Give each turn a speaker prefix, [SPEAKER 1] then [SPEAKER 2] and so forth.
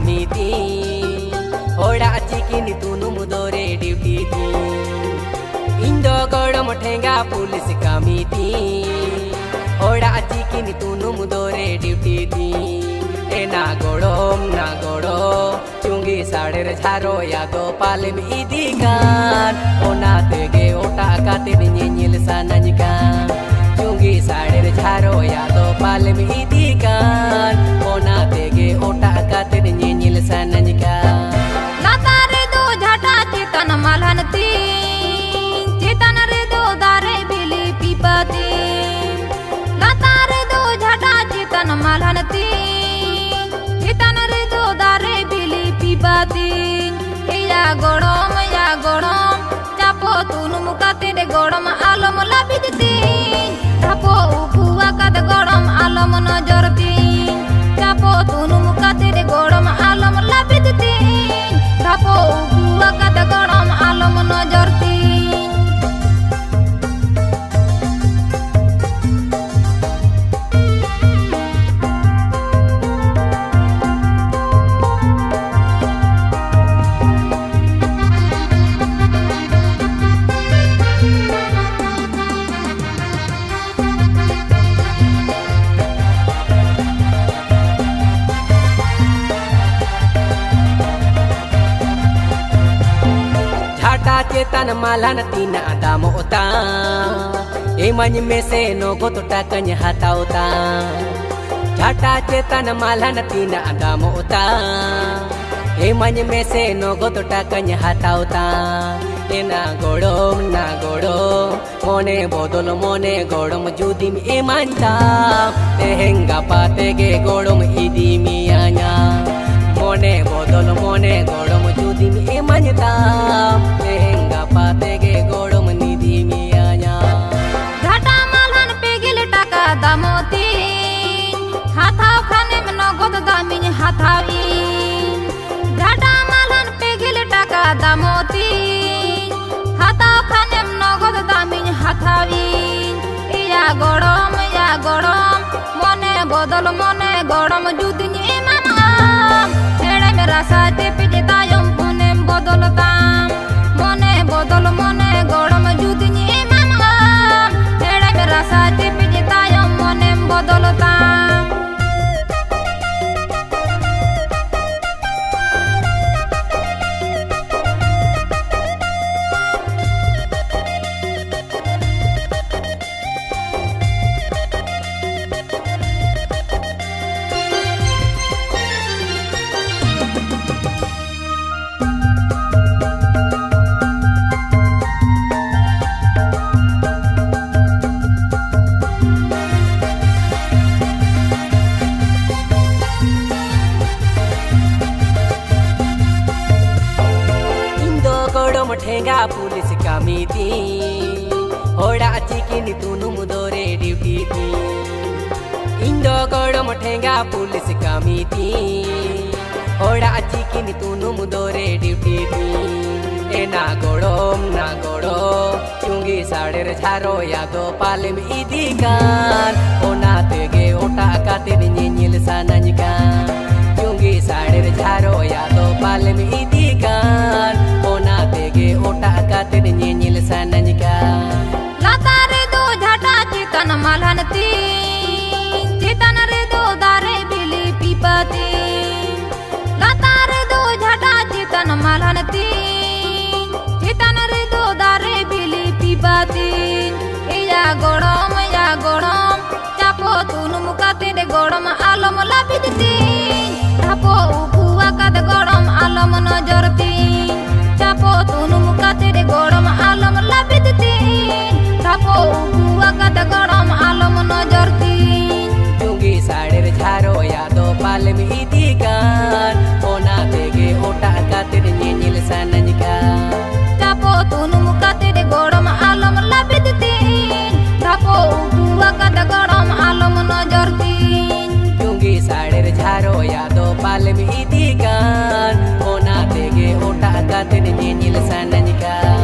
[SPEAKER 1] kami ti Hoda chikin tunum dore duty ti Indo godom thenga police kami ti Hoda chikin tunum dore duty ti na godom chungi sader jharo ya do palem idikan ona tege ota kate nyil sanajkan chungi sader jharo ya do palem idikan ona tege ota kate nyil sanajkan
[SPEAKER 2] latare do jhata chetan malhanti chetan re do dare bili pipati latare do jhata chetan malhanti ya godom chapo tunum kate de godom alom labidti chapo upuwa kate godom alom nojorti chapo tunum kate de godom alom labidti chapo upuwa kate godom alom nojorti
[SPEAKER 1] chetan malan tina damo ota emany mese no gotota kanya hatauta jhata chetan malan tina damo ota emany mese no gotota kanya hatauta ena godom na godom mone bodol mone godom judim emanta tehenga patege godom idimi anya mone bodol mone godom judim emanta tehenga patege godom nidimi anya
[SPEAKER 2] jhata malhan pegil taka damoti hathaw khanem nogod damin hathawi jhata malhan pegil taka damoti hathaw khanem nogod damin hathawi ya godom mone bodol mone godom judin emana ere mera saate pijitayom punem bodoltam mone bodol mone godom judin emana ere mera saate pijitayom monem bodoltam
[SPEAKER 1] Thenga police कमी थी होड़ा chicken तुनुम दोरे duty थी इंदो गोड़म ठेंगा police कमी थी होड़ा chicken तुनुम दोरे duty थी ना गोड़म चुंगी साड़ेर झारो या दो पालेम इदिकान ओना तेगे ओटा काते nyil sanajkan चुंगी साड़ेर झारो या दो पालेम इदिकान ओना तेगे ओटा काते nyil sanajkan
[SPEAKER 2] latare do jhata chetan malhanti chetan re do dare bili pipati latare do jhata chetan malhanti chetan re do dare bili pipati ya godom chapo tunum kate de godom alom labidti chapo upuwa kate godom alom nojorti chapo tunum kate de godom alom labidti chapo upuwa kate godom alom nojorti
[SPEAKER 1] chungi sader jharo ya do palem idikan ona tege ota kate nyil sanajkan
[SPEAKER 2] chapo tunum kate de godom alom labidti chapo upuwa kate godom alom nojorti
[SPEAKER 1] chungi sader jharo ya do palem idikan ona tege ota kate nyil sanajkan